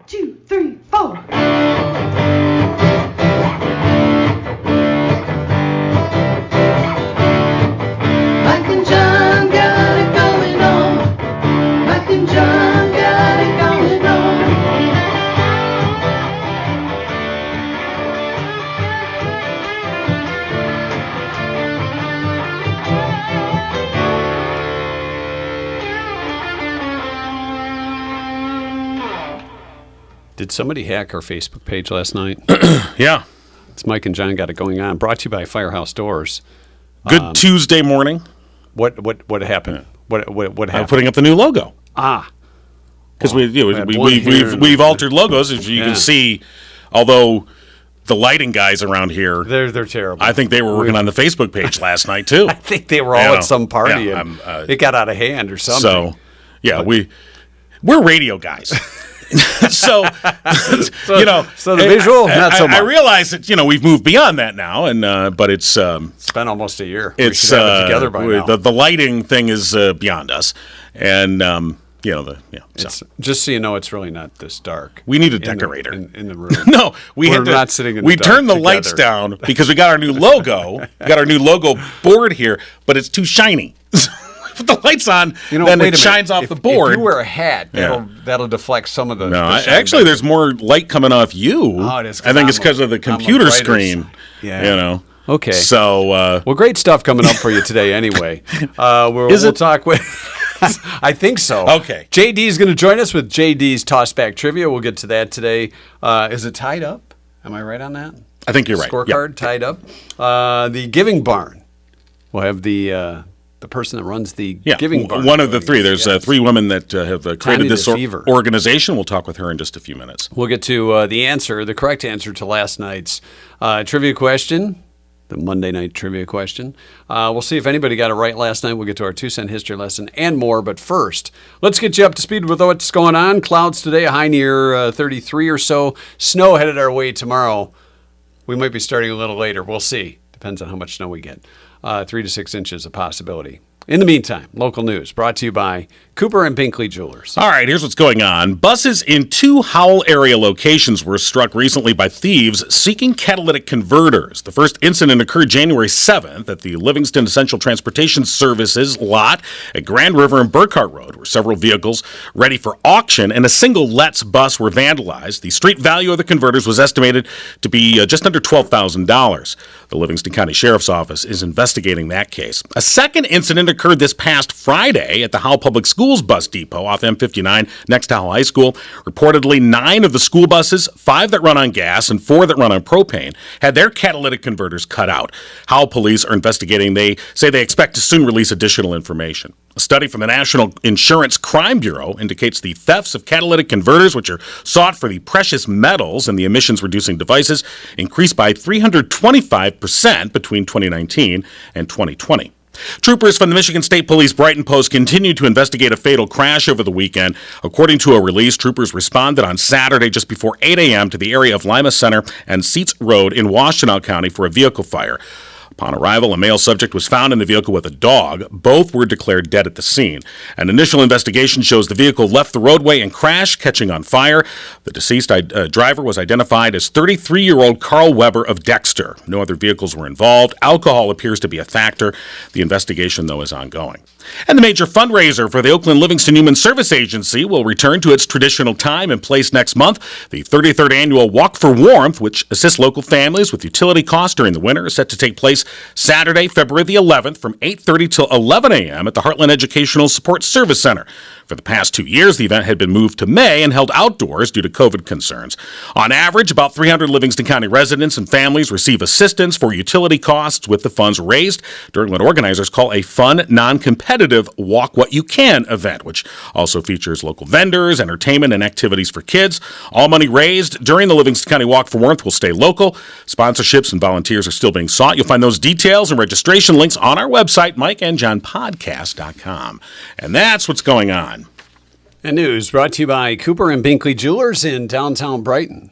2, 3, 4. Mike and John got it going on. Mike and John got it going on. Did somebody hack our Facebook page last night? Yeah. It's Mike and John Got It Going On. Brought to you by Firehouse Doors. Good Tuesday morning. What happened? What I'm happened? putting up the new logo. Because had one here we've altered logos, as you can see. Although the lighting guys around here, They're terrible. I think they were working on the Facebook page last night too. I think they were all at some party Yeah, and it got out of hand or something. So, yeah, we're radio guys. So the visual, not so much. I realize that we've moved beyond that now, and but it's been almost a year. it's we should have it together by now. the lighting thing is beyond us, and It's, just so you know, it's really not this dark. we need a decorator in the room. No, We're not sitting in the we dark turned the together. lights down because we got our new logo. We got our new logo board here, but it's too shiny. Put the lights on, then wait a it minute. shines off If- the board. If you wear a hat, Yeah. that'll deflect some of the. No, the shine actually, back. there's more light coming off you. Oh, it is 'cause I think I'm it's because of the I'm a computer brighter screen. side. Yeah. Okay. Okay. So, Well, great stuff coming up for you today. Anyway, we'll talk with. I think so. Okay. JD's going to join us with JD's Tossback Trivia. We'll get to that today. Is it tied up? Am I right on that? I think you're right. Scorecard tied up. The Giving Barn. We'll have the person that runs the Yeah, Giving Barn. one of the three. There's three women that have created Tonya this Defever. organization. We'll talk with her in just a few minutes. We'll get to the correct answer to last night's trivia question, the Monday night trivia question. We'll see if anybody got it right last night. We'll get to our 2-cent history lesson and more. But first, let's get you up to speed with what's going on. Clouds today, a high near 33 or so. Snow headed our way tomorrow. We might be starting a little later. We'll see. Depends on how much snow we get. 3 to 6 inches a possibility. In the meantime, local news brought to you by Cooper and Binkley Jewelers. All right, here's what's going on. Buses in 2 Howell area locations were struck recently by thieves seeking catalytic converters. The first incident occurred January 7th at the Livingston Essential Transportation Services lot at Grand River and Burkhart Road, where several vehicles ready for auction and a single Let's bus were vandalized. The street value of the converters was estimated to be just under $12,000. The Livingston County Sheriff's Office is investigating that case. A second incident occurred this past Friday at the Howell Public Schools bus depot off M59 next to Howell High School. Reportedly, 9 of the school buses, 5 that run on gas and 4 that run on propane, had their catalytic converters cut out. Howell police are investigating. They say they expect to soon release additional information. A study from the National Insurance Crime Bureau indicates the thefts of catalytic converters, which are sought for the precious metals and the emissions-reducing devices, increased by 325% between 2019 and 2020. Troopers from the Michigan State Police Brighton Post continue to investigate a fatal crash over the weekend. According to a release, troopers responded on Saturday just before 8 a.m. to the area of Lima Center and Seats Road in Washtenaw County for a vehicle fire. Upon arrival, a male subject was found in the vehicle with a dog. Both were declared dead at the scene. An initial investigation shows the vehicle left the roadway and crashed, catching on fire. The deceased driver was identified as 33-year-old Carl Weber of Dexter. No other vehicles were involved. Alcohol appears to be a factor. The investigation, though, is ongoing. And the major fundraiser for the Oakland Livingston Human Service Agency will return to its traditional time and place next month. The 33rd annual Walk for Warmth, which assists local families with utility costs during the winter, is set to take place Saturday, February the 11th from 8:30 till 11 a.m. at the Heartland Educational Support Service Center. For the past 2 years, the event had been moved to May and held outdoors due to COVID concerns. On average, about 300 Livingston County residents and families receive assistance for utility costs with the funds raised during what organizers call a fun, non-competitive Walk What You Can event, which also features local vendors, entertainment, and activities for kids. All money raised during the Livingston County Walk for Warmth will stay local. Sponsorships and volunteers are still being sought. You'll find those details and registration links on our website, mikeandjohnpodcast.com. And that's what's going on. And news brought to you by Cooper and Binkley Jewelers in downtown Brighton.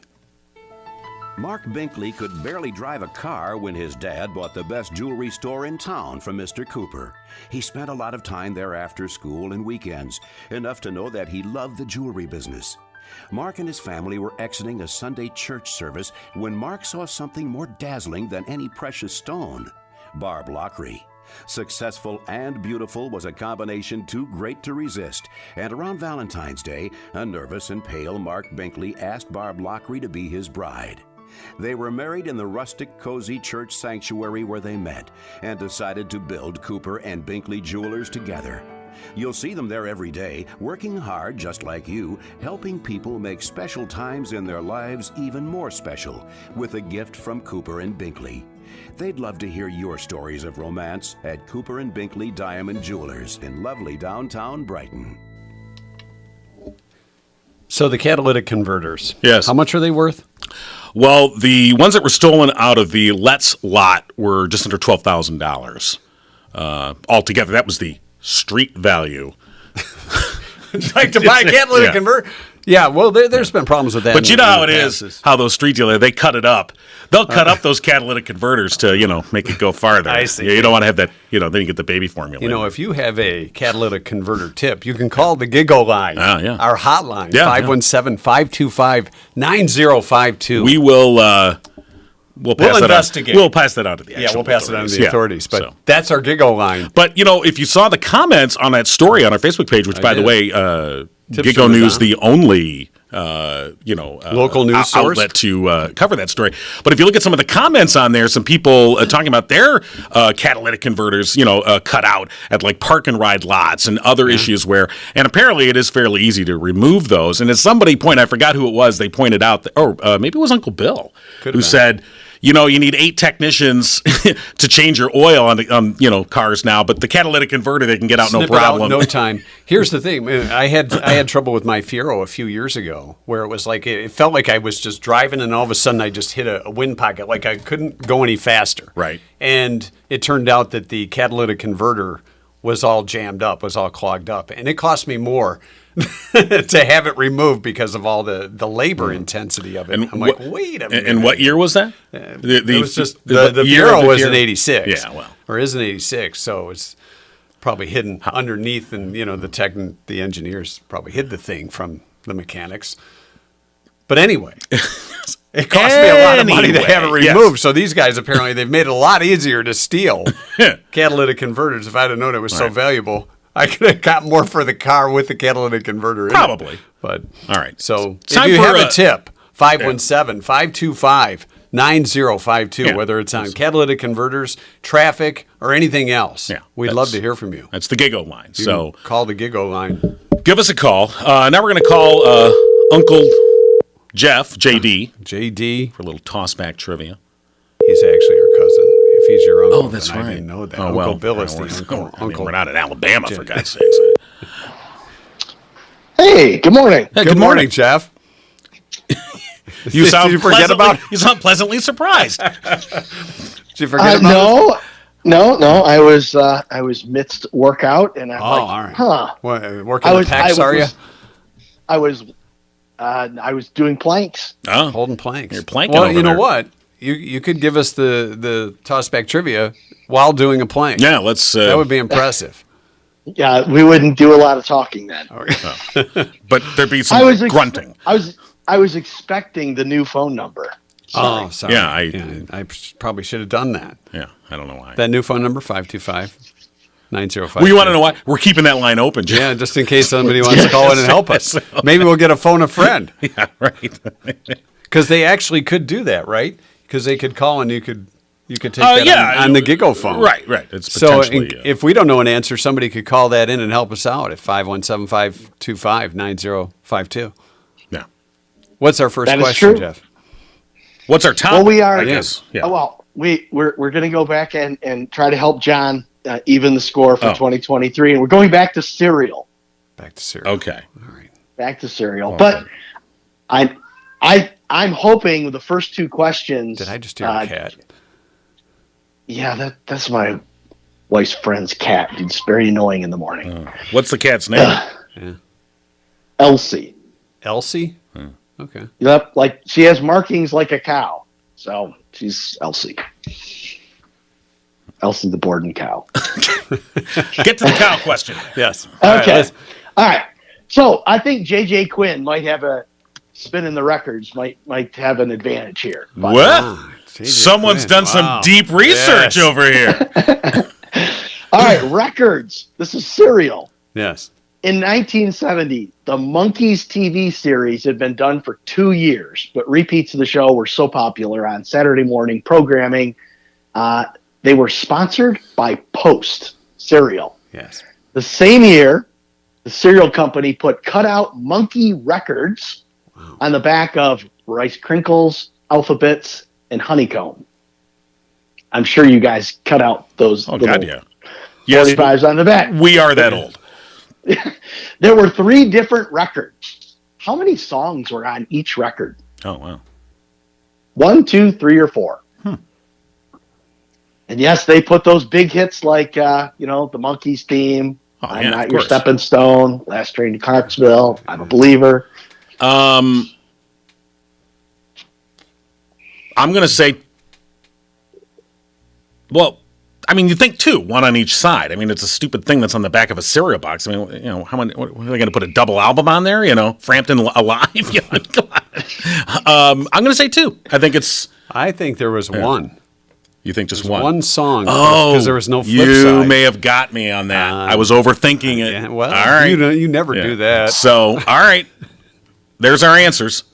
Mark Binkley could barely drive a car when his dad bought the best jewelry store in town from Mr. Cooper. He spent a lot of time there after school and weekends, enough to know that he loved the jewelry business. Mark and his family were exiting a Sunday church service when Mark saw something more dazzling than any precious stone: Barb Lockery. Successful and beautiful was a combination too great to resist, and around Valentine's Day, a nervous and pale Mark Binkley asked Barb Lockery to be his bride. They were married in the rustic, cozy church sanctuary where they met, and decided to build Cooper and Binkley Jewelers together. You'll see them there every day, working hard just like you, helping people make special times in their lives even more special, with a gift from Cooper and Binkley. They'd love to hear your stories of romance at Cooper and Binkley Diamond Jewelers in lovely downtown Brighton. So the catalytic converters. Yes. How much are they worth? Well, the ones that were stolen out of the Let's lot were just under $12,000 altogether. That was the street value. Like to buy a catalytic converter? Yeah, well, there's been problems with that. But you know how it is, how those street dealers, they cut it up. They'll cut up those catalytic converters to, make it go farther. I see. You don't want to have that, then you get the baby formula. If you have a catalytic converter tip, you can call the Giggle line, our hotline, 517-525-9052. We will... We'll investigate. We'll pass that on to the we'll pass it on to the authorities. But so. That's our Giggle line. But, if you saw the comments on that story on our Facebook page, which, by the way, Giggle News, the only, local news source outlet to cover that story. But if you look at some of the comments on there, some people talking about their catalytic converters, cut out at like park and ride lots and other issues and apparently it is fairly easy to remove those. And as somebody I forgot who it was, they pointed out that, maybe it was Uncle Bill, who said, you need 8 technicians to change your oil on cars now, but the catalytic converter they can get out no problem. No time. Here's the thing: I had trouble with my Fiero a few years ago, where it was like it felt like I was just driving, and all of a sudden I just hit a wind pocket, like I couldn't go any faster. Right. And it turned out that the catalytic converter was all jammed up, was all clogged up, and it cost me more to have it removed because of all the labor intensity of it. And I'm like, wait a minute. And what year was that? It was just the Fiero was in '86. Yeah, well, or is in '86, so it's probably hidden underneath, and the engineers probably hid the thing from the mechanics. But anyway. It cost me a lot of money to have it removed. Yes. So these guys, apparently, they've made it a lot easier to steal catalytic converters. If I'd have known it was so valuable, I could have got more for the car with the catalytic converter in it. Probably. But all right. So if you have a tip, 517-525-9052, whether it's on catalytic converters, traffic, or anything else. Yeah, we'd love to hear from you. That's the Giggle line. So call the Giggle line. Give us a call. Now we're going to call Uncle Jeff, JD, for a little toss-back trivia. He's actually our cousin. If he's your uncle, that's then right. I didn't know that. Oh, Uncle Bill is the uncle. We're not in Alabama, for God's sakes. Hey, good morning. Hey, good morning, Jeff. You sound pleasantly surprised. Did you forget about No. I was midst workout, and I'm all right. What, working the pecs, are you? I was doing planks. Oh, holding planks. You're planking. Well, you know what? You could give us the tossback trivia while doing a plank. Yeah, let's. That would be impressive. Yeah, we wouldn't do a lot of talking then. But there'd be some grunting. I was expecting the new phone number. Sorry. Oh, sorry. Yeah, I probably should have done that. Yeah, I don't know why. That new phone number, 525-9052. Well, you want to know why? We're keeping that line open, Jeff. Yeah, just in case somebody wants to call in and help us. Maybe we'll get a phone a friend. Yeah, right. Because they actually could do that, right? Because they could call and you could take that on the Giggle phone. Right. It's potentially, so if we don't know an answer, somebody could call that in and help us out at 517-525-9052. Yeah. What's our first question, Jeff? What's our topic? Well, we are. I guess. Yeah. Well, we're going to go back and try to help John even the score for 2023, and we're going back to cereal. Back to cereal. Okay. All right. Back to cereal, but I'm hoping the first two questions. Did I just hear a cat? Yeah, that's my wife's friend's cat. It's very annoying in the morning. What's the cat's name? Elsie. Elsie? Okay. Yep, like she has markings like a cow, so she's Elsie. Elsie the Borden cow. Get to the cow question. Yes. Okay. All right. So I think J.J. Quinn might have a spinning the records might have an advantage here. But, Well, someone's done some deep research over here. all right, records. This is cereal. Yes. In 1970, the Monkees TV series had been done for 2 years, but repeats of the show were so popular on Saturday morning programming. They were sponsored by Post cereal. Yes. The same year, the cereal company put cutout monkey records on the back of Rice Crinkles, Alphabets, and Honeycomb. I'm sure you guys cut out those Oh, God, yeah. Yes, 45s on the back. we are that old. There were 3 different records. How many songs were on each record? Oh, wow. 1, 2, 3, or 4. And yes, they put those big hits like, the Monkees theme, Oh, I'm yeah, Not of Your course. Stepping Stone, Last Train to Clarksville, I'm a Believer. I'm going to say, well, I mean, you think 2, 1 on each side. I mean, it's a stupid thing that's on the back of a cereal box. I mean, how many? What, are they going to put a double album on there? Frampton Alive. I'm going to say 2. I think there was one. You think just There's one? one song. Oh, because there was no flip you side. may have got me on that. I was overthinking it. Yeah, well, all right. you never do that. So, all right. There's our answers.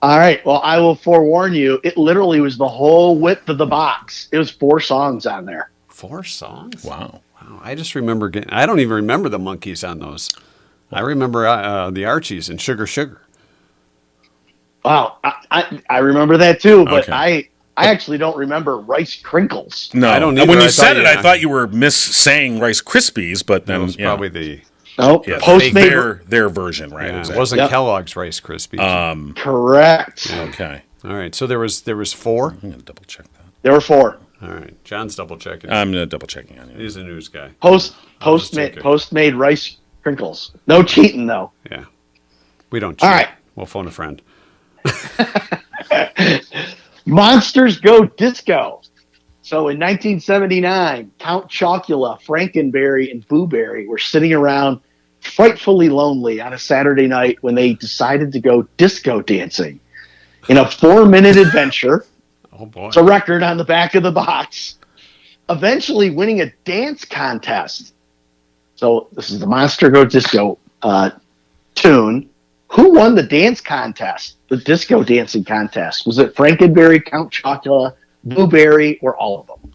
All right. Well, I will forewarn you. It literally was the whole width of the box. It was 4 songs on there. 4 songs? Wow. I just remember I don't even remember the Monkees on those. I remember the Archies and Sugar Sugar. Wow. I remember that too, but Okay. I actually don't remember Rice Crinkles. No, I don't When either. you I said thought it, you- I thought you were saying Rice Krispies, but That then was probably the No, yeah, Postmate. their version, right? yeah, Exactly. it wasn't Yep. Kellogg's Rice Krispies. Correct. Okay. All right, so there was 4. I'm gonna double check that. There were 4. All right, John's double checking. I'm gonna double checking on you. He's a news guy. Postmate take it. Postmate Rice Crinkles. No cheating though. Yeah, we don't. All cheat. right. We'll phone a friend. Monsters Go Disco. So in 1979, Count Chocula, Frankenberry, and Boo Berry were sitting around frightfully lonely on a Saturday night when they decided to go disco dancing. In a 4-minute adventure, Oh boy. it's a record on the back of the box, eventually winning a dance contest. So this is the Monster Go Disco tune. Who won the dance contest, the disco dancing contest? Was it Frankenberry, Count Chocula, Blueberry, or all of them?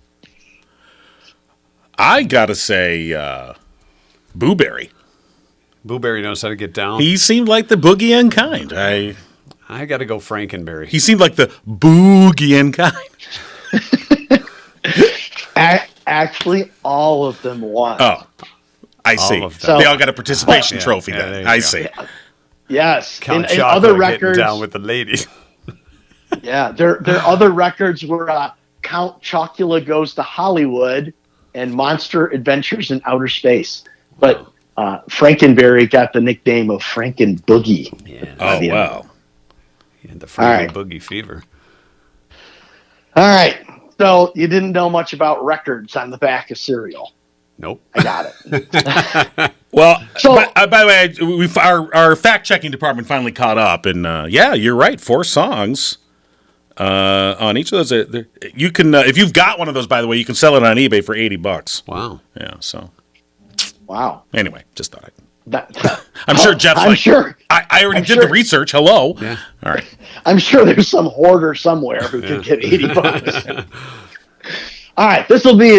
I gotta say, Boo Berry. Boo Berry knows how to get down. He seemed like the boogie and kind. I got to go Frankenberry. He seemed like the boogie and kind. Actually, all of them won. Oh, I see. of them. They all got a participation Yeah, trophy yeah, then. there you I go. see. Yes. Count in Chocula other getting records, down with the ladies. yeah, their other records were Count Chocula Goes to Hollywood and Monster Adventures in Outer Space. But Frankenberry got the nickname of Franken Boogie. Yeah. Oh, Yeah. wow. And the All right. Franken Boogie Fever. All right. So you didn't know much about records on the back of cereal. Nope. I got it. Well, So- by the way, our fact checking department finally caught up, and yeah, you're right. 4 songs on each of those. You can, if you've got one of those, by the way, you can sell it on eBay for $80. Wow. Yeah. So Wow. anyway, just thought That, I'm sure Jeff's I'm like, sure. I already I'm did sure- the research. Hello. Yeah. All right. I'm sure there's some hoarder somewhere who could get $80. All right,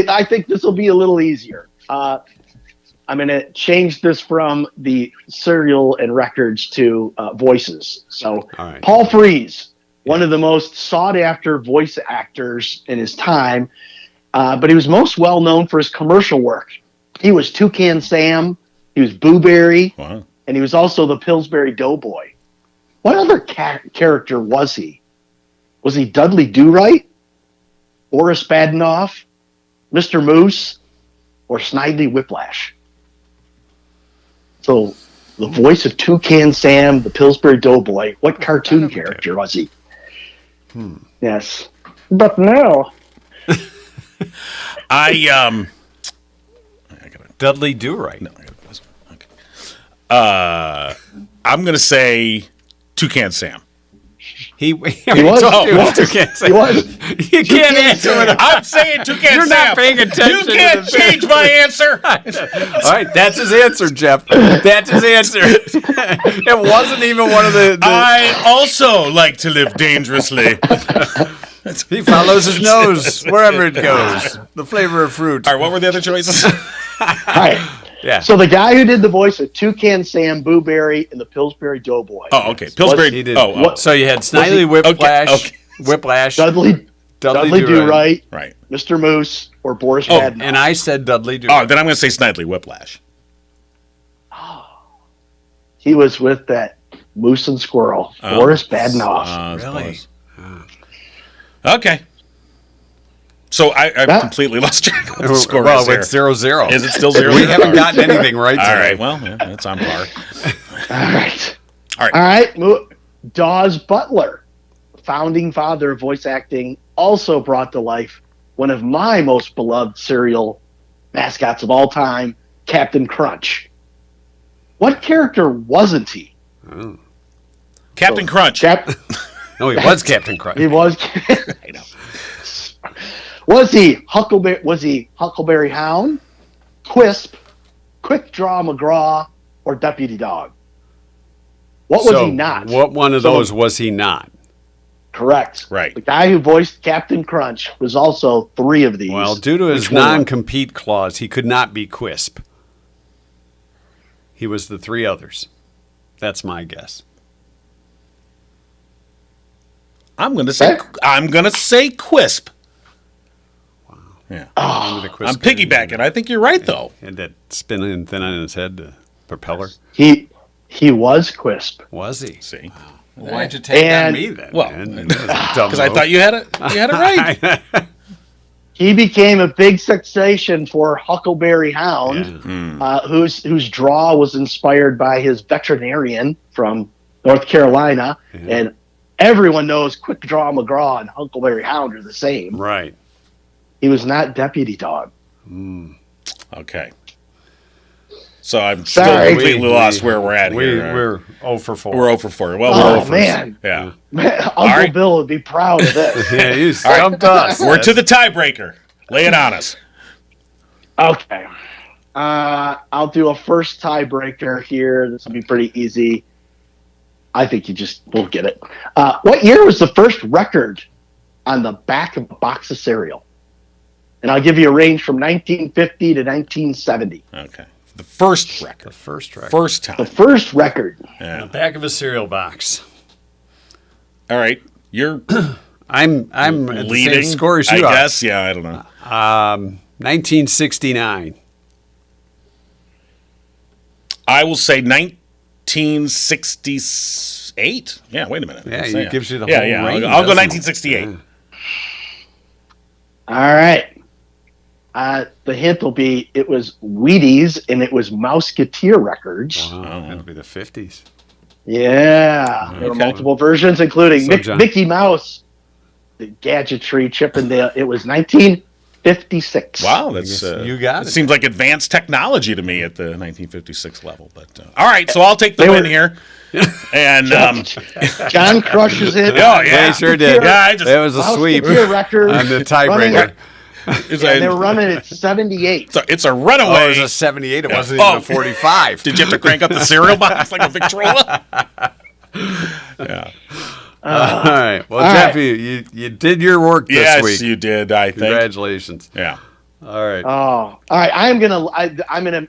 I think this will be a little easier. I'm going to change this from the cereal and records to voices. So All right. Paul Frees, one of the most sought after voice actors in his time, but he was most well known for his commercial work. He was Toucan Sam, he was Boo Berry, Wow. and he was also the Pillsbury Doughboy. What other character was he? Was he Dudley Do-Right? Boris Badenoff? Mr. Moose? Or Snidely Whiplash? So, the voice of Toucan Sam, the Pillsbury Doughboy, what cartoon character was he? Yes. But no. Dudley Do Right. No, I gotta put this one. Okay. I'm gonna say Toucan Sam? He was. He was. You can't answer with I'm saying Toucan Sam. You're not paying attention. You can't change my answer. All right, that's his answer, Jeff. That's his answer. It wasn't even one of the I also like to live dangerously. He follows his nose wherever it goes. The flavor of fruit. All right, what were the other choices? All right. Yeah. So the guy who did the voice of Toucan Sam, Boo Berry, and the Pillsbury Doughboy. Oh, okay. Pillsbury. He did. Oh, So you had Snidely Whiplash, okay. Dudley Do-Right, right. Mr. Moose, or Boris Badenoch. And I said Dudley Do-Right. Oh, then I'm going to say Snidely Whiplash. He was with that moose and squirrel, Boris Badenoch. Really? Okay. So I completely lost track of what the score Well, is here. it's 0-0. Is it still 0-0? We haven't gotten anything right All today. right. Well, yeah, that's on par. All right. Dawes Butler, founding father of voice acting, also brought to life one of my most beloved cereal mascots of all time, Captain Crunch. What character wasn't he? Captain Crunch. No, he was Captain Crunch. He was. I know. Was he Huckleberry Hound, Quisp, Quick Draw McGraw, or Deputy Dog? What was he not? What one of those was he not? Correct. Right. The guy who voiced Captain Crunch was also 3 of these. Well, due to his non-compete clause, he could not be Quisp. He was the 3 others. That's my guess. I'm going to say Quisp. Yeah. I'm I'm piggybacking. I think you're right, though. And that spinning thing on his head, the propeller. He was Quisp. Was he? See, Well, why'd you take on And- me then? Well, because I thought you had it right. He became a big sensation for Huckleberry Hound, whose draw was inspired by his veterinarian from North Carolina, and everyone knows Quick Draw McGraw and Huckleberry Hound are the same. Right. He was not Deputy Dog. Okay. So I'm Sorry. still completely lost where we're at here. We're 0 for 4. We're 0 for 4. Well, Oh, we're 0 for man. Yeah. Uncle right. Bill would be proud of this. Yeah, you stumped us. We're to the tiebreaker. Lay it on us. Okay. I'll do a first tiebreaker here. This will be pretty easy. I think you just will get it. What year was the first record on the back of a box of cereal? And I'll give you a range from 1950 to 1970. Okay. The first record. The first record. First time. The first record. The back of a cereal box. All right. You're I'm at the leading. same score as you I are. guess. Yeah, I don't know. 1969. I will say 1968. Yeah, wait a minute. Yeah, Say it gives you the yeah, whole yeah. range, I'll go doesn't it? 1968. All right. The hint will be it was Wheaties and it was Mouseketeer Records. Wow, that'll be the 50s. Yeah. There were Okay. multiple versions, including So, John- Mickey Mouse, the Gadgetry, Chippendale. It was 1956. Wow, that's you got it. Seems like advanced technology to me at the 1956 level. But all right, so I'll take the win here. And John crushes it. Oh, yeah. They sure did. Yeah, I just- That was a sweep Mouseketeer Records. on the running tiebreaker. at- And they were running at 78. it's a Oh, runaway. it was a 78. It wasn't Oh. even a 45. Did you have to crank up the cereal box like a Victrola? Yeah. All right. Well, All Jeff, right. you did your work this Yes, week. you did. I think. Congratulations. Yeah. All right. Oh, all right.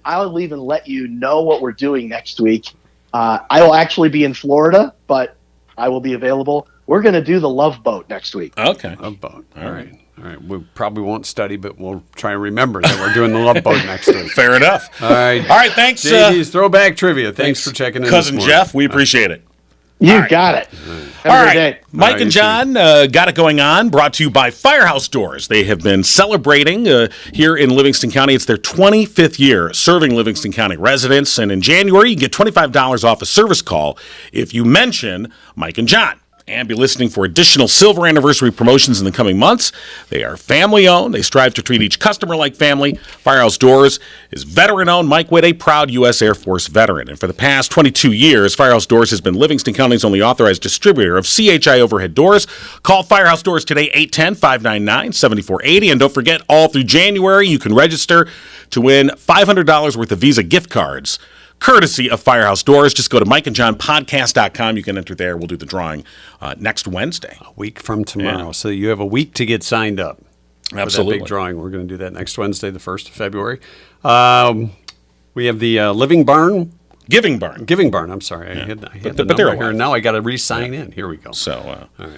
I'll even let you know what we're doing next week. I will actually be in Florida, but I will be available. We're going to do the Love Boat next week. Okay. Love Boat. All right. All right. We probably won't study, but we'll try and remember that we're doing the Love Boat next week. Fair enough. All right. All right. Thanks, JD's Throwback Trivia. Thanks for checking in. cousin this morning. Jeff. We appreciate it. You got it. Have All a right, good day. Mike All right, and you John got it going on. Brought to you by Firehouse Doors. They have been celebrating here in Livingston County. It's their 25th year serving Livingston County residents. And in January, you get $25 off a service call if you mention Mike and John. And be listening for additional silver anniversary promotions in the coming months. They are family-owned. They strive to treat each customer like family. Firehouse Doors is veteran-owned. Mike Witt, a proud U.S. Air Force veteran. And for the past 22 years, Firehouse Doors has been Livingston County's only authorized distributor of CHI overhead doors. Call Firehouse Doors today, 810-599-7480. And don't forget, all through January, you can register to win $500 worth of Visa gift cards, courtesy of Firehouse Doors. Just go to mikeandjohnpodcast.com. You can enter there. We'll do the drawing next Wednesday. A week from tomorrow. Yeah. So you have a week to get signed up. Absolutely. For that big drawing. We're going to do that next Wednesday, the 1st of February. We have the Giving Barn, I'm sorry. I had the number here, and now I got to re-sign in. Here we go. So, all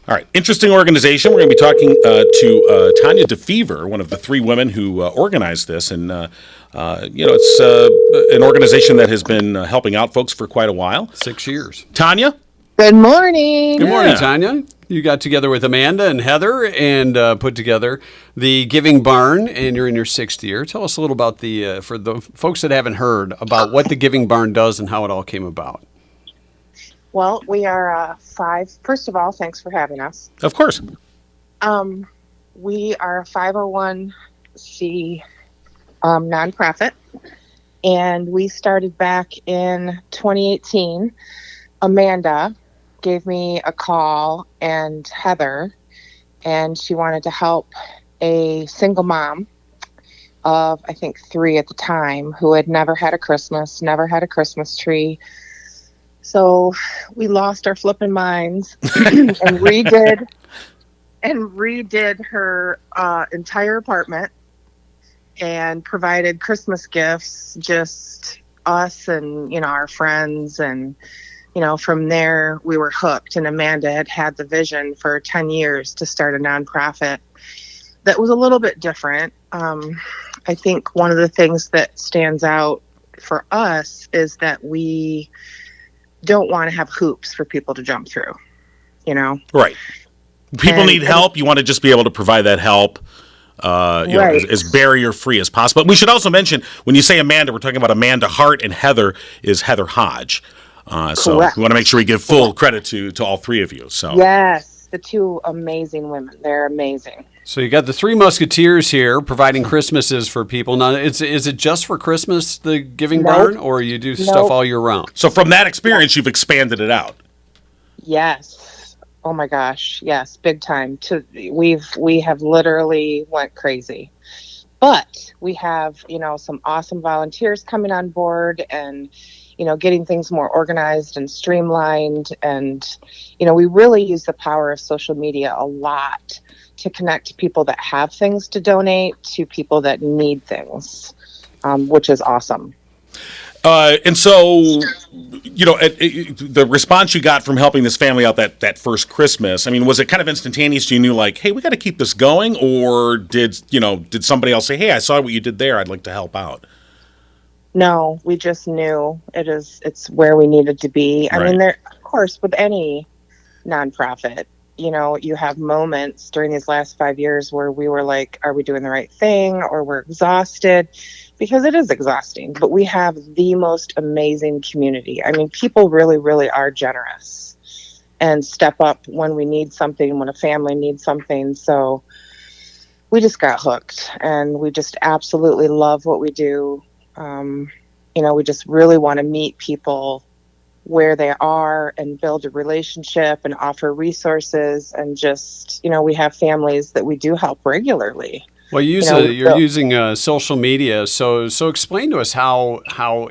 right. Interesting organization. We're going to be talking to Tonya Defever, one of the three women who organized this. And, it's an organization that has been helping out folks for quite a while. 6 years. Tonya? Good morning. Good morning, Tonya. You got together with Amanda and Heather and put together the Giving Barn, and you're in your 6th year. Tell us a little about for the folks that haven't heard, about what the Giving Barn does and how it all came about. Well, we are first of all, thanks for having us. Of course. We are a 501c nonprofit, and we started back in 2018. Amanda gave me a call, and Heather, and she wanted to help a single mom of, I think, 3 at the time, who had never had a Christmas tree. So we lost our flipping minds and redid her entire apartment and provided Christmas gifts, just us and, our friends. And, from there we were hooked. And Amanda had the vision for 10 years to start a nonprofit that was a little bit different. I think one of the things that stands out for us is that we don't want to have hoops for people to jump through, Right. People need help. You want to just be able to provide that help as barrier-free as possible. But we should also mention, when you say Amanda, we're talking about Amanda Hart, and Heather is Heather Hodge. So we want to make sure we give full credit to all 3 of you. So yes, the 2 amazing women. They're amazing. So you got the 3 Musketeers here providing Christmases for people. Now, is it just for Christmas, the Giving Barn, or you do stuff all year round? So from that experience, you've expanded it out. Yes. Oh my gosh. Yes, big time. We have literally went crazy. But we have, some awesome volunteers coming on board, and getting things more organized and streamlined. And, we really use the power of social media a lot to connect people that have things to donate to people that need things, which is awesome. And so, the response you got from helping this family out that first Christmas, I mean, was it kind of instantaneous? You knew, like, hey, we got to keep this going? Or did somebody else say, hey, I saw what you did there, I'd like to help out? No, we just knew it's where we needed to be. I mean, there, of course, with any nonprofit, you have moments during these last 5 years where we were like, are we doing the right thing? Or we're exhausted, because it is exhausting. But we have the most amazing community. I mean, people really, really are generous and step up when we need something, when a family needs something. So we just got hooked, and we just absolutely love what we do. We just really want to meet people where they are and build a relationship and offer resources, and just, we have families that we do help regularly. Well, you're using social media, so explain to us how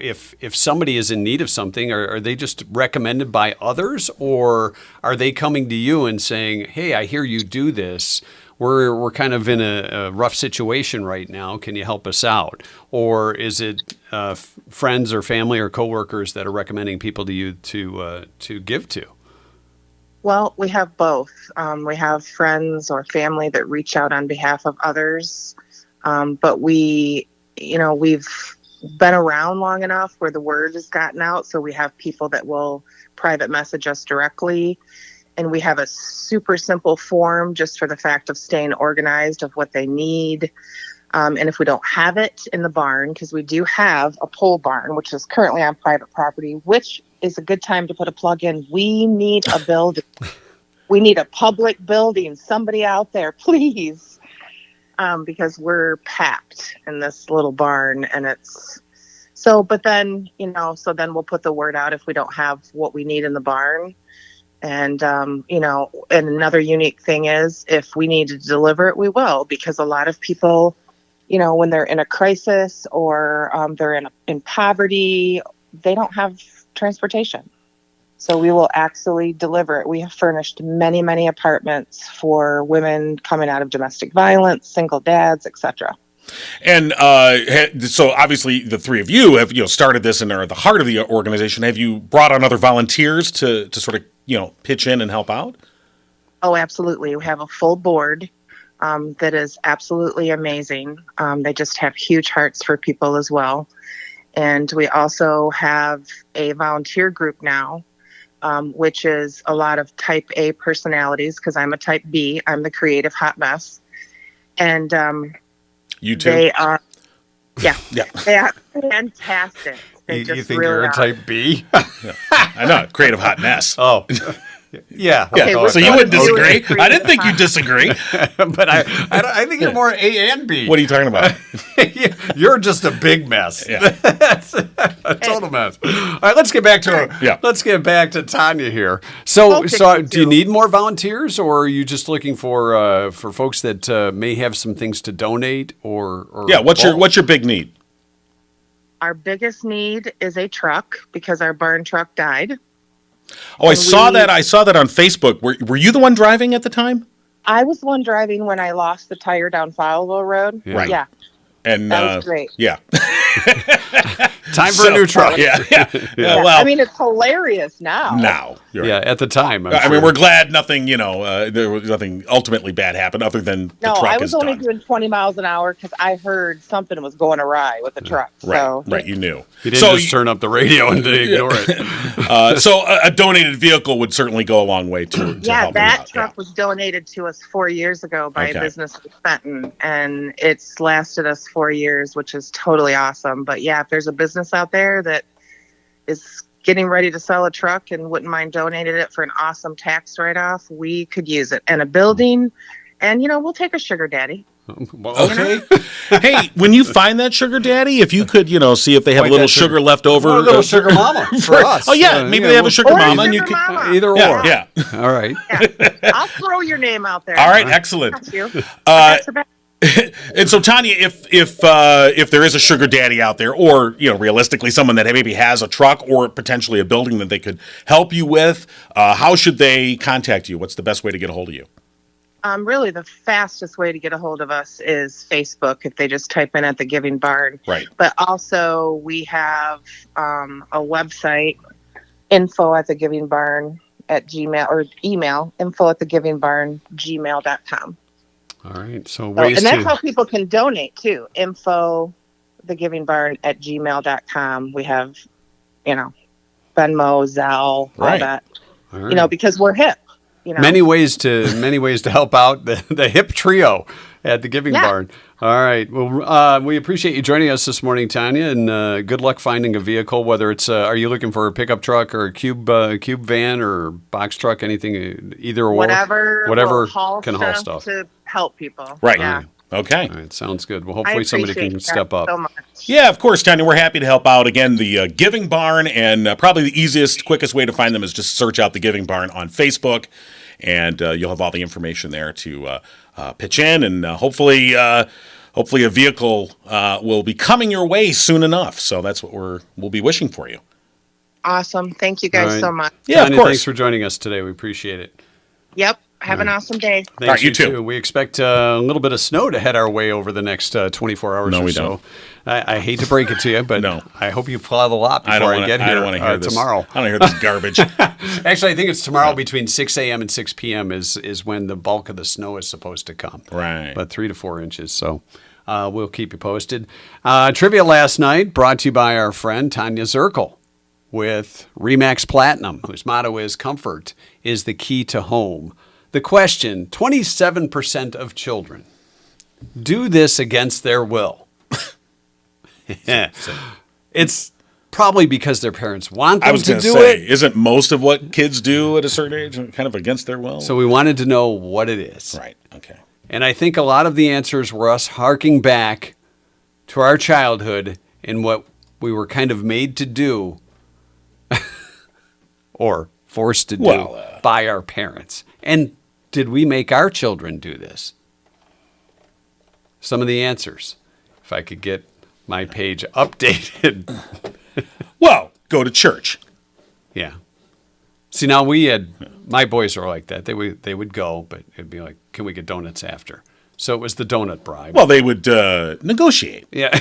if somebody is in need of something, are they just recommended by others, or are they coming to you and saying, hey, I hear you do this, we're kind of in a rough situation right now, can you help us out? Or is it friends or family or coworkers that are recommending people to you to give to? Well, we have both. We have friends or family that reach out on behalf of others. But we've been around long enough where the word has gotten out. So we have people that will private message us directly. And we have a super simple form just for the fact of staying organized of what they need. And if we don't have it in the barn, because we do have a pole barn, which is currently on private property, which is a good time to put a plug in. We need a building. We need a public building. Somebody out there, please. Because we're packed in this little barn, and but then, so then we'll put the word out if we don't have what we need in the barn. And, and another unique thing is if we need to deliver it, we will, because a lot of people, when they're in a crisis or they're in poverty, they don't have transportation. So we will actually deliver it. We have furnished many, many apartments for women coming out of domestic violence, single dads, etc. And so obviously the three of you have started this and are at the heart of the organization. Have you brought on other volunteers to sort of pitch in and help out? Oh, absolutely. We have a full board that is absolutely amazing. They just have huge hearts for people as well. And we also have a volunteer group now, which is a lot of type A personalities, because I'm a type B. I'm the creative hot mess. And you too? They are, yeah. They are fantastic. You think you're a type B? Yeah. I know, creative hot mess. Oh. Yeah. Okay, so you wouldn't disagree? I didn't think you'd disagree. But I think you're more A and B. What are you talking about? You're just a big mess. Yeah. That's a total mess. All right, let's get back to Tonya here. So do you need more volunteers, or are you just looking for folks that may have some things to donate, or what's your big need? Our biggest need is a truck, because our barn truck died. Oh, I saw that on Facebook. Were you the one driving at the time? I was the one driving when I lost the tire down Fowlville Road. Yeah. Right. Yeah. And that was great. Yeah. Time for a new truck. Yeah. Well, I mean, it's hilarious now. You're right. At the time. I mean, we're glad nothing, there was nothing ultimately bad happened other than the truck is done. No, I was only doing 20 miles an hour because I heard something was going awry with the truck. Right, you knew. You didn't just turn up the radio and ignore it. So a donated vehicle would certainly go a long way to help you out. That truck was donated to us 4 years ago by a business in Fenton, and it's lasted us 4 years, which is totally awesome. But yeah, if there's a business out there that is getting ready to sell a truck and wouldn't mind donating it for an awesome tax write-off, we could use it. And a building, and we'll take a sugar daddy. Okay. Hey, when you find that sugar daddy, if you could, see if they have a little sugar left over. A little sugar mama for us. Oh, yeah. Maybe they have a sugar mama. And you could, either or. Yeah. All right. Yeah. I'll throw your name out there. All right. Excellent. Thank you. And so, Tonya, if there is a sugar daddy out there, or realistically someone that maybe has a truck or potentially a building that they could help you with, how should they contact you? What's the best way to get a hold of you? Really, the fastest way to get a hold of us is Facebook, if they just type in at the Giving Barn. Right. But also, we have a website, info@thegivingbarn at Gmail, or email info@thegivingbarn@gmail.com. All right. And that's how people can donate too. info@thegivingbarn@gmail.com. We have, Venmo, Zelle, all that. All right. Because we're hip. Many ways to help out the hip trio at the Giving Barn. All right. Well, we appreciate you joining us this morning, Tonya, and good luck finding a vehicle. Whether it's are you looking for a pickup truck or a cube van or box truck, anything, either or, whatever can haul stuff to help people. Right. Yeah. Okay. All right. Sounds good. Well, hopefully somebody can step up. So much. Yeah, of course, Tonya. We're happy to help out. Again, the Giving Barn, and probably the easiest, quickest way to find them is just search out the Giving Barn on Facebook, and you'll have all the information there to pitch in, and hopefully a vehicle will be coming your way soon enough. So that's what we'll be wishing for you. Awesome. Thank you guys so much. Yeah, Tonya, of course. Thanks for joining us today. We appreciate it. Yep. Have an awesome day. Thanks, all right, you too. We expect a little bit of snow to head our way over the next 24 hours no, or we so. Don't. I hate to break it to you, but no. I hope you plow the lot before I get here. I don't want to hear this tomorrow. I don't hear this garbage. Actually, I think it's tomorrow between 6 a.m. and 6 p.m. is when the bulk of the snow is supposed to come. Right. But 3 to 4 inches. So we'll keep you posted. Trivia last night brought to you by our friend Tonya Zirkle with Remax Platinum, whose motto is "Comfort is the key to home." The question, 27% of children do this against their will. It's probably because their parents want them I was to going to do say, it. isn't most of what kids do at a certain age kind of against their will? So we wanted to know what it is. Right. Okay. And I think a lot of the answers were us harking back to our childhood and what we were kind of made to do or forced to do by our parents. And did we make our children do this? Some of the answers, if I could get my page updated. Well, go to church. Yeah. See, now my boys are like that. They would go, but it'd be like, can we get donuts after? So it was the donut bribe. Well, they would negotiate. Yeah.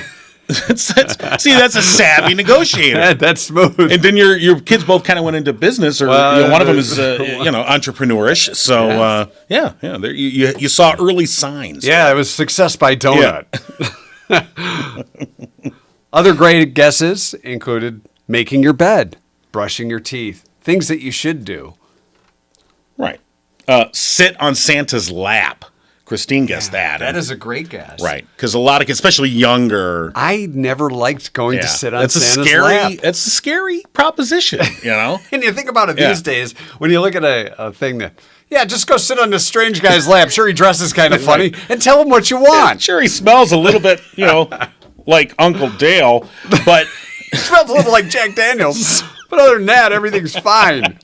See, that's a savvy negotiator. That's smooth. And then your kids both kind of went into business, or one of them is entrepreneurish. So you saw early signs. Yeah, it was success by donut. Yeah. Other great guesses included making your bed, brushing your teeth, things that you should do. Right. Sit on Santa's lap. Christine guessed that. That is a great guess. Right. Because a lot of kids, especially younger. I never liked going to sit on Santa's lap. That's a scary proposition, And you think about it these days, when you look at a thing that, just go sit on this strange guy's lap. Sure, he dresses kind of funny, and tell him what you want. Yeah, sure, he smells a little bit, like Uncle Dale, but... He smells a little like Jack Daniels. But other than that, everything's fine.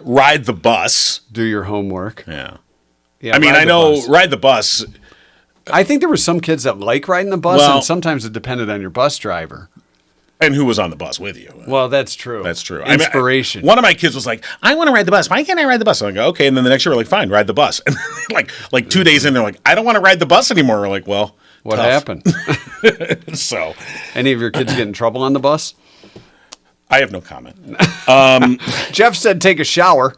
Ride the bus. Do your homework. Yeah. Yeah, I mean, I know bus. ride the bus. I think there were some kids that like riding the bus, and sometimes it depended on your bus driver. And who was on the bus with you. Well, that's true. That's true. Inspiration. One of my kids was like, I want to ride the bus. Why can't I ride the bus? I'm like, okay. And then the next year, we're like, fine, ride the bus. And like 2 days in, they're like, I don't want to ride the bus anymore. We're like, well, what tough. happened? So, any of your kids get in trouble on the bus? I have no comment. Jeff said take a shower.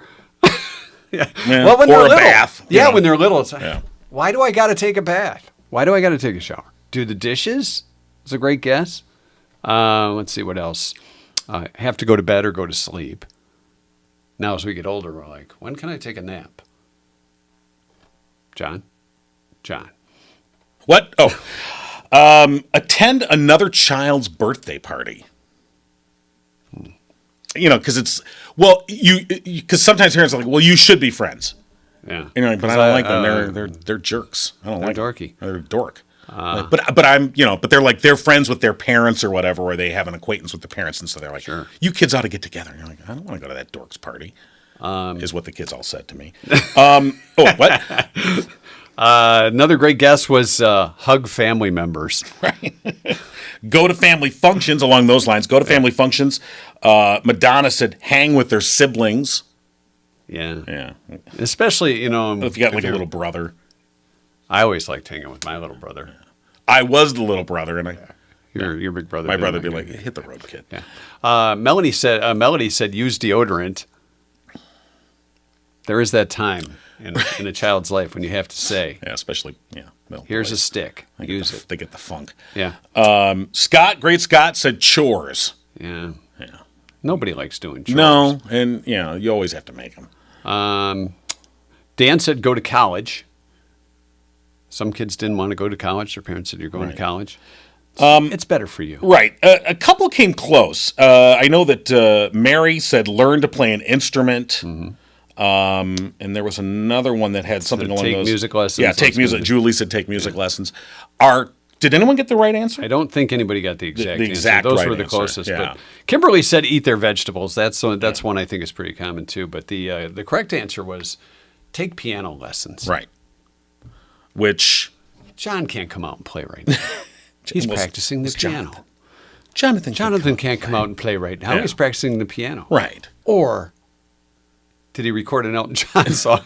Yeah. Well, when or they're a little. bath. Yeah, when they're little. It's like, Yeah. why do I got to take a bath? Why do I got to take a shower? Do the dishes? It's a great guess. Let's see what else. Have to go to bed or go to sleep. Now, as we get older, we're like, when can I take a nap? John? What? Oh. Attend another child's birthday party. Because it's, because sometimes parents are like, well, you should be friends. Yeah. And you're like, but I don't like them. They're jerks. I don't like them. Dorky. They're dork. But I'm, but they're like, they're friends with their parents or whatever, or they have an acquaintance with the parents. And so they're like, sure, you kids ought to get together. And you're like, I don't want to go to that dork's party, is what the kids all said to me. What? Another great guess was hug family members. Right. Go to family functions along those lines. Go to family functions. Madonna said hang with their siblings. Yeah. Especially, if you got like a little brother. I always liked hanging with my little brother. I was the little brother, and your big brother. My brother would be like, hit the road, kid. Yeah. Melody said use deodorant. There is that time in a child's life when you have to say, especially, here's a stick. Use it. They get the funk. Yeah. Great Scott said chores. Yeah. Nobody likes doing chores. No, and you always have to make them. Dan said go to college. Some kids didn't want to go to college. Their parents said you're going to college. It's better for you. Right. A couple came close. I know that Mary said learn to play an instrument. Mm-hmm. And there was another one that had something along those. Take music lessons. Yeah, take music. Julie said take music lessons. Did anyone get the right answer? I don't think anybody got the exact answer. Those right were the answer. closest. Yeah. But Kimberly said eat their vegetables. That's one I think is pretty common too. But the correct answer was take piano lessons. Right. Which John can't come out and play right now. He's practicing the piano. Jonathan can't come out and play right now. Yeah. He's practicing the piano. Right. Or did he record an Elton John song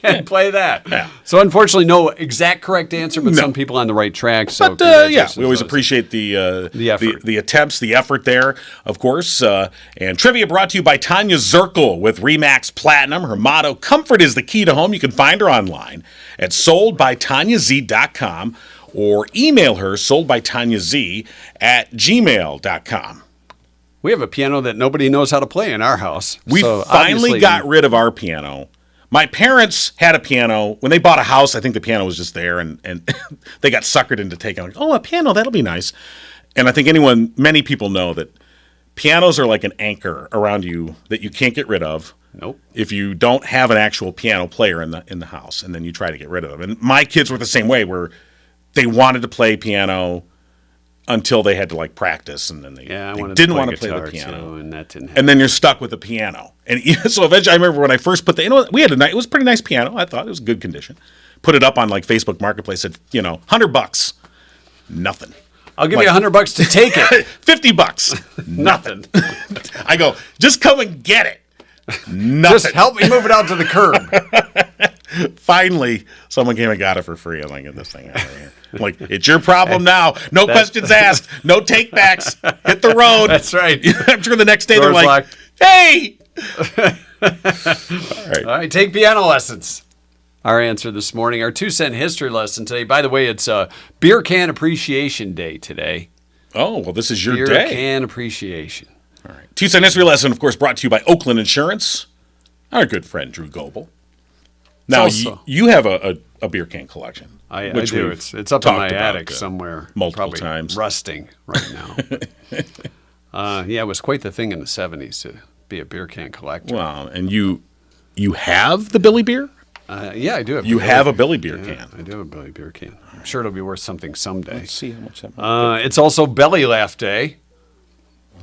and play that? Yeah. So unfortunately, no exact correct answer, but some people on the right track. So but we always appreciate the effort, the attempts, the effort there, of course. And trivia brought to you by Tonya Zirkle with Remax Platinum. Her motto: "Comfort is the key to home." You can find her online at soldbytonyaz.com or email her soldbytonyaz@gmail.com. We have a piano that nobody knows how to play in our house. We finally got rid of our piano, My parents had a piano. When they bought a house, I think the piano was just there, and they got suckered into taking, like, oh, a piano, that'll be nice. And I think many people know that pianos are like an anchor around you that you can't get rid of. Nope. If you don't have an actual piano player in the house, and then you try to get rid of them. And my kids were the same way, where they wanted to play piano until they had to like practice, and then they didn't want to play the piano, too, and that didn't happen. And then you're stuck with the piano. And so eventually, I remember when I first put we had it was a pretty nice piano. I thought it was good condition. Put it up on like Facebook Marketplace. Said $100. Nothing. I'll give you $100 to take it. $50. Nothing. I go, just come and get it. Nothing. Just help me move it out to the curb. Finally, someone came and got it for free. I'm like, get this thing out of here. I'm like, it's your problem now. No questions asked. No takebacks. Hit the road. That's right. I'm sure the next day Door's they're like, locked. hey. All right, take piano lessons. Our answer this morning, our 2-cent history lesson today. By the way, it's Beer Can Appreciation Day today. Oh, well, this is your Beer day. Can Appreciation. All right. 2-cent history lesson, of course, brought to you by Oakland Insurance. Our good friend, Drew Goebel. Now, you have a beer can collection. I do. It's up in my attic somewhere. Multiple times. Rusting right now. It was quite the thing in the 70s to be a beer can collector. Wow. And you have the Billy beer? Yeah, I do have. You have a Billy beer can. I do have a Billy beer can. I'm sure it'll be worth something someday. Let's see how much that might be. It's also Belly Laugh Day.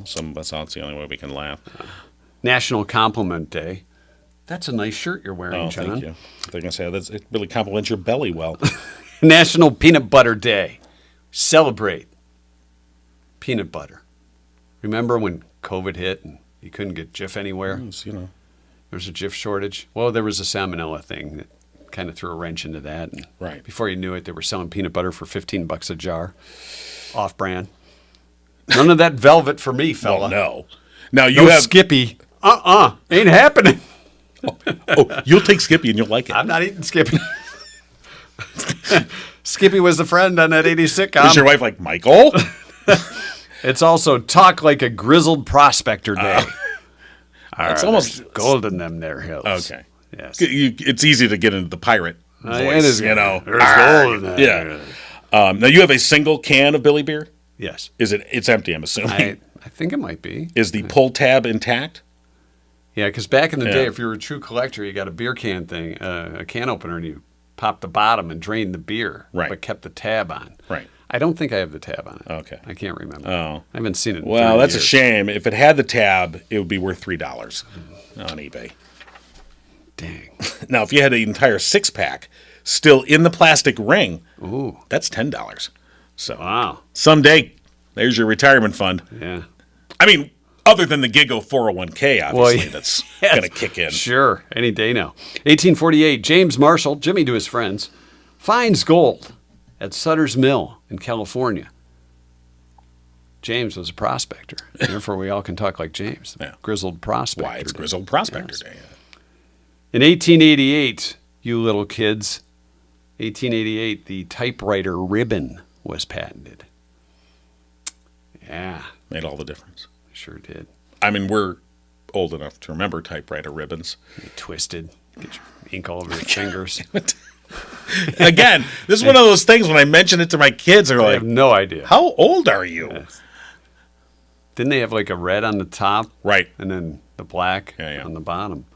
Some of us, that's the only way we can laugh. National Compliment Day. That's a nice shirt you're wearing, John. Thank you. They're going to say it really compliments your belly well. National Peanut Butter Day. Celebrate peanut butter. Remember when COVID hit and you couldn't get Jif anywhere? There was a Jif shortage. Well, there was a salmonella thing that kind of threw a wrench into that. And right. Before you knew it, they were selling peanut butter for $15 a jar. Off-brand. None of that velvet for me, fella. Well, no. Now you have Skippy. Ain't happening. You'll take Skippy and you'll like it. I'm not eating Skippy. Skippy was the friend on that 80s sitcom. Is your wife like, Michael? It's also Talk Like a Grizzled Prospector Day. It's almost gold in them there hills. Okay. Yes. It's easy to get into the pirate voice, it is, There's gold in there. Yeah. Now you have a single can of Billy beer? Yes. It's empty, I'm assuming. I think it might be. Is the pull tab intact? Yeah, because back in the day, if you were a true collector, you got a beer can thing, a can opener, and you popped the bottom and drained the beer, but kept the tab on. Right. I don't think I have the tab on it. Okay. I can't remember. Oh. I haven't seen it in Well, 30 that's years. a shame. If it had the tab, it would be worth $3 on eBay. Dang. Now, if you had an entire 6-pack still in the plastic ring, that's $10. So, wow. Someday, there's your retirement fund. Yeah. I mean, other than the Gigo 401k, obviously, that's going to kick in. Sure, any day now. 1848, James Marshall, Jimmy to his friends, finds gold at Sutter's Mill in California. James was a prospector. Therefore, we all can talk like James, the grizzled prospector. Why, it's Grizzled Prospector Day. In 1888, you little kids, 1888, the typewriter ribbon was patented. Yeah. Made all the difference. Sure did. I mean, we're old enough to remember typewriter ribbons. You twisted, get your ink all over your fingers. Again, this is one of those things when I mention it to my kids, they're I like, have no idea. how old are you? Yes. Didn't they have like a red on the top? Right. And then the black on the bottom.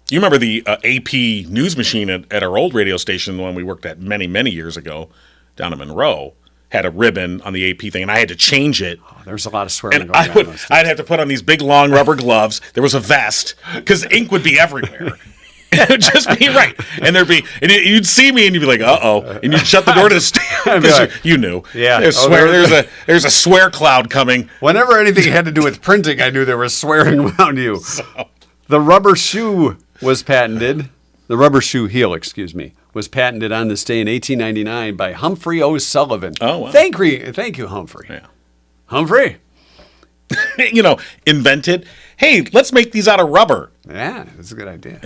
You remember the AP news machine at our old radio station, the one we worked at many, many years ago down in Monroe, had a ribbon on the AP thing, and I had to change it. Oh, there's a lot of swearing And going on. I'd have to put on these big, long rubber gloves. There was a vest, because ink would be everywhere. It would just be right. And you'd see me, and you'd be like, uh-oh. And you'd shut the door to the stand. Like, you knew. Yeah. There's a swear cloud coming. Whenever anything had to do with printing, I knew there was swearing around you. The rubber shoe was patented. The rubber shoe heel, was patented on this day in 1899 by Humphrey O'Sullivan. Oh, wow. Thank you, Humphrey. Yeah. Humphrey. Invented. Hey, let's make these out of rubber. Yeah, that's a good idea.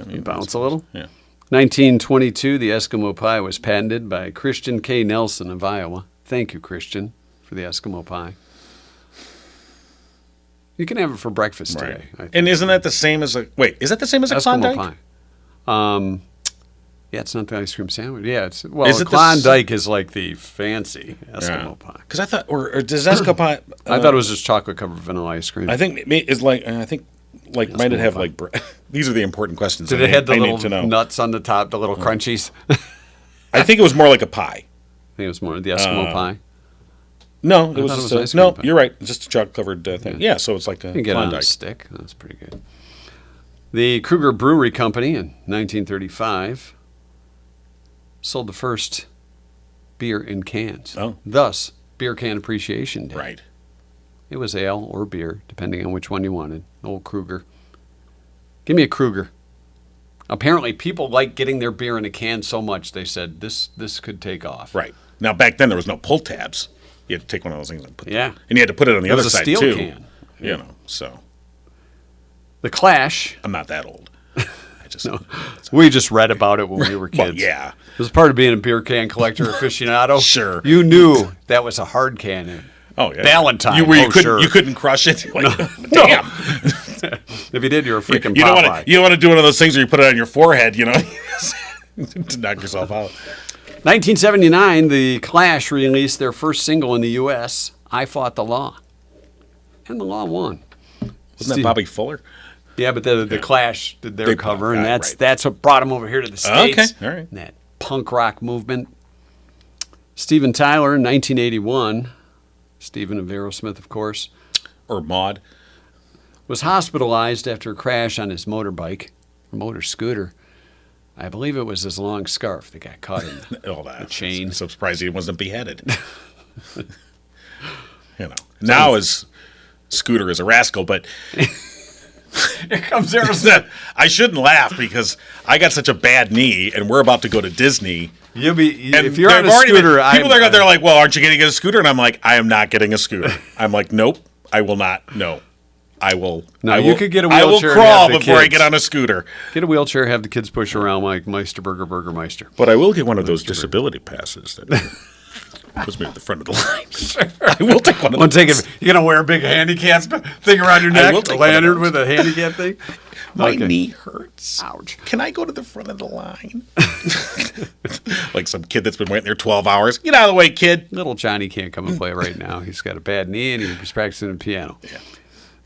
You bounce a little? Yeah. 1922, the Eskimo pie was patented by Christian K. Nelson of Iowa. Thank you, Christian, for the Eskimo pie. You can have it for breakfast today. I think. And isn't that the same as is that the same as a Eskimo Klondike? pie. Yeah, it's not the ice cream sandwich. Yeah, it's Is it Klondike is like the fancy Eskimo pie. Because I thought, or does Eskimo pie? I thought it was just chocolate covered vanilla ice cream. I think it's like might it have like? These are the important questions. Did it have the little nuts on the top, the little crunchies? I think it was more like a pie. I think it was more the Eskimo pie. No, it was thought just it was ice no. cream pie. You're right. It's just a chocolate covered thing. Yeah, so it's like a You can get it on a Klondike. stick. That's pretty good. The Kruger Brewery Company in 1935 sold the first beer in cans. Oh. Thus, Beer Can Appreciation Day. Right. It was ale or beer, depending on which one you wanted. Old Kruger. Give me a Kruger. Apparently, people like getting their beer in a can so much, they said this could take off. Right. Now, back then, there was no pull tabs. You had to take one of those things and put Yeah. and you had to put it on the It other was a side, steel too. can. You know, so. The Clash. I'm not that old. I just. No. We just read about it when we were kids. Well, yeah. It was part of being a beer can collector aficionado. Sure. You knew that was a hard can. Oh, yeah. Valentine. You couldn't crush it? Like, damn. If you did, you're a freaking You Popeye. don't want to do one of those things where you put it on your forehead, you know, to knock yourself out. 1979, the Clash released their first single in the U.S., I Fought the Law. And the law won. Wasn't that Bobby Fuller? Yeah, but the Clash did their cover, and right. that's what brought them over here to the States. Okay, all right. And that punk rock movement. Steven Tyler, 1981. Steven of Aerosmith, of course. Or Maud. Was hospitalized after a crash on his motorbike, or motor scooter. I believe it was his long scarf that got caught in the chain. I'm so surprised he wasn't beheaded. You know, now his scooter is a rascal, but Here comes Aerosmith. I shouldn't laugh because I got such a bad knee, and we're about to go to Disney. You'll be And if you're on a they've already scooter. people are they're like, "Well, aren't you getting a scooter?" And I'm like, "I am not getting a scooter." I'm like, "Nope, I will not. No, I will." No, I you will, could get a I will wheelchair and crawl have the before I kids. get on a scooter. Get a wheelchair, have the kids push around like Burger Meister. But I will get one of those disability passes that puts me at the front of the line. I will take one of those. You're gonna wear a big handicap thing around your I neck, will a take one of lantern those. with a handicap thing. My Okay. knee hurts. Ouch. Can I go to the front of the line? Like some kid that's been waiting there 12 hours. Get out of the way, kid. Little Johnny can't come and play right now. He's got a bad knee and he's practicing the piano. Yeah.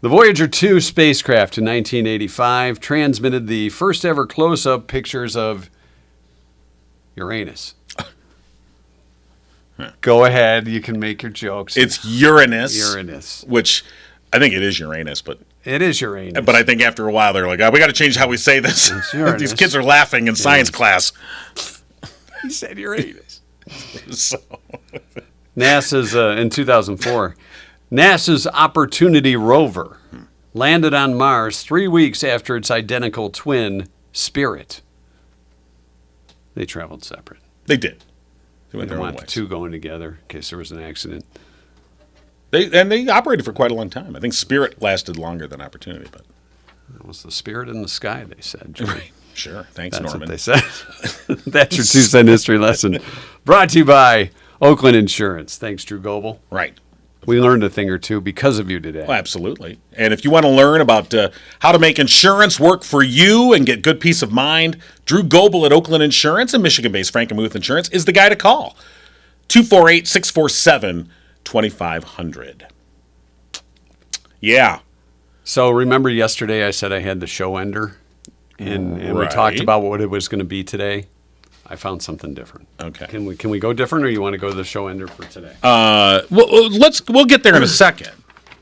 The Voyager 2 spacecraft in 1985 transmitted the first ever close-up pictures of Uranus. Go ahead, you can make your jokes. It's Uranus. Uranus. Which I think it is Uranus, but It is Uranus. I think after a while they're like, oh, we got to change how we say this. Uranus. These kids are laughing in science class. He said Uranus. So, NASA's, in 2004, NASA's Opportunity rover landed on Mars 3 weeks after its identical twin, Spirit. They traveled separate. they did. They They went their didn't own want the ways. two going together in case there was an accident. They operated for quite a long time. I think Spirit lasted longer than Opportunity, but It was the spirit in the sky, they said. Jimmy. right. Sure. Thanks, That's Norman. what they said. That's your 2-cent history lesson. Brought to you by Oakland Insurance. Thanks, Drew Goebel. Right. We learned a thing or two because of you today. Well, absolutely. And if you want to learn about how to make insurance work for you and get good peace of mind, Drew Goebel at Oakland Insurance and Michigan-based Frankenmuth Insurance is the guy to call. 248-647-2500. Yeah. So remember yesterday I said I had the show ender, and we Right. talked about what it was going to be today. I found something different. Okay. Can we go different, or you want to go to the show ender for today? We'll get there in a second.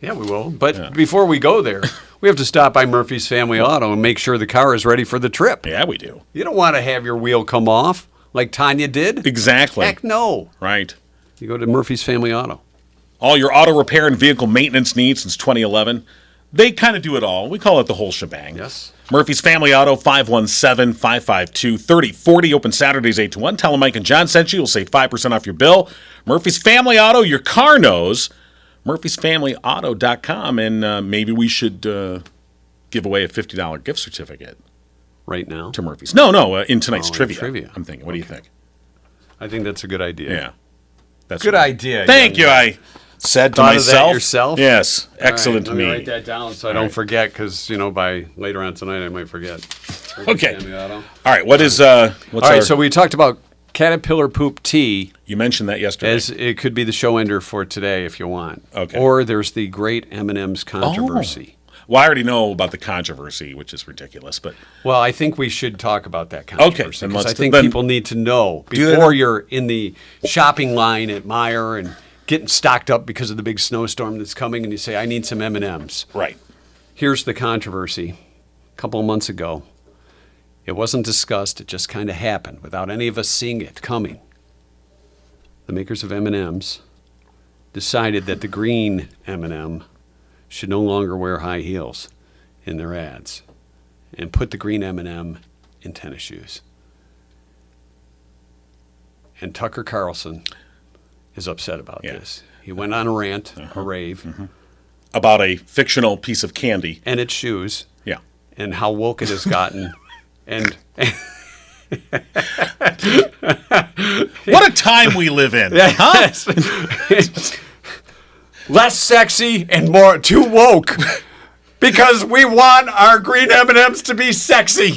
Yeah, we will. But before we go there, we have to stop by Murphy's Family Auto and make sure the car is ready for the trip. Yeah, we do. You don't want to have your wheel come off like Tonya did. Exactly. Heck no. Right. You go to Murphy's Family Auto. All your auto repair and vehicle maintenance needs since 2011. They kind of do it all. We call it the whole shebang. Yes. Murphy's Family Auto, 517-552-3040. Open Saturdays 8 to 1. Tell them Mike and John sent you. You'll save 5% off your bill. Murphy's Family Auto, your car knows. Murphy'sFamilyAuto.com. And maybe we should give away a $50 gift certificate Right now. to Murphy's. No, in tonight's Oh, in trivia. trivia. I'm thinking. What do you think? I think that's a good idea. Yeah. That's Good what- idea. Thank young you. man. said to Thought of that myself. yourself? Yes, All excellent right, to let me. write that down so I don't forget, because by later on tonight I might forget. Okay. Sammy Otto. All right, what's All right, our, so we talked about caterpillar poop tea. you mentioned that yesterday. As it could be the show ender for today if you want. Okay. Or there's the great M&M's controversy. Well, I already know about the controversy, which is ridiculous, but Well, I think we should talk about that controversy. then Because let's I think then people need to know do that. before you're in the shopping line at Meijer and getting stocked up because of the big snowstorm that's coming, and you say, I need some M&M's. right. Here's the controversy. A couple of months ago, it wasn't discussed. It just kind of happened without any of us seeing it coming. The makers of M&M's decided that the green M&M should no longer wear high heels in their ads and put the green M&M in tennis shoes. And Tucker Carlson is upset about this. He went on a rant, a rave, About a fictional piece of candy. and its shoes, Yeah. and how woke it has gotten. and What a time we live in. Yes. Less sexy and more too woke, because we want our green M&Ms to be sexy.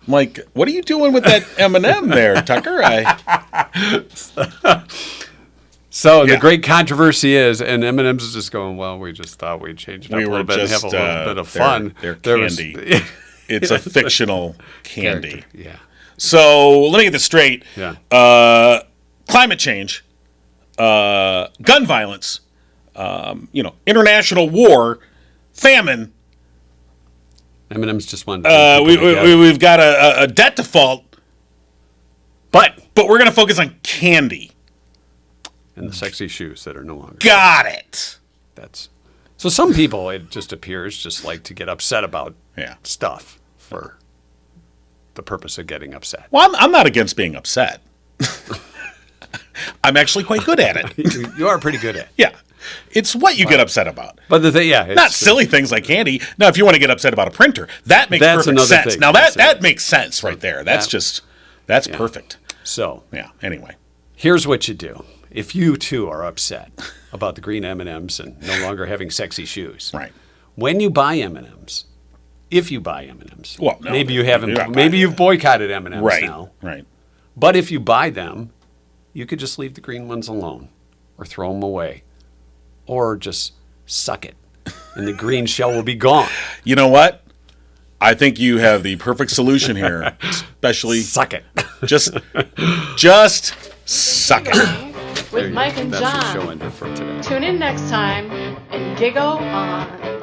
I'm like, what are you doing with that M&M there, Tucker? So Yeah. the great controversy is, and M&M's is just going, well, we just thought we'd change it up We a were little bit and have a just, little bit of fun. they're There was- candy. It's a fictional candy. Yeah. So let me get this straight. Yeah. Climate change, gun violence, international war, famine. M&M's just wanted to bring people together. We've got a debt default, but we're going to focus on candy. and the sexy shoes that are no longer. Got it. That's so. Some people, it just appears, just like to get upset about Yeah. stuff for the purpose of getting upset. Well, I'm not against being upset. I'm actually quite good at it. You are pretty good at it. Yeah. It's what you get upset about. But the thing, yeah, it's, Not silly things like candy. Now, if you want to get upset about a printer, that makes That's perfect another sense. thing. Now, Yes, that it makes sense right there. That's Yeah. perfect. So Yeah, anyway. here's what you do. If you too are upset about the green M&Ms and no longer having sexy shoes, Right. when you buy M&Ms, if you buy M&Ms, Well, no, maybe you you're haven't. not Maybe buying you've boycotted M&Ms Right. now. Right. But if you buy them, you could just leave the green ones alone, or throw them away, or just suck it, and the green shell will be gone. You know what? I think you have the perfect solution here. Especially Suck it. just suck it. There With you Mike go. and That's your show John. ender for today. Tune in next time and giggle on.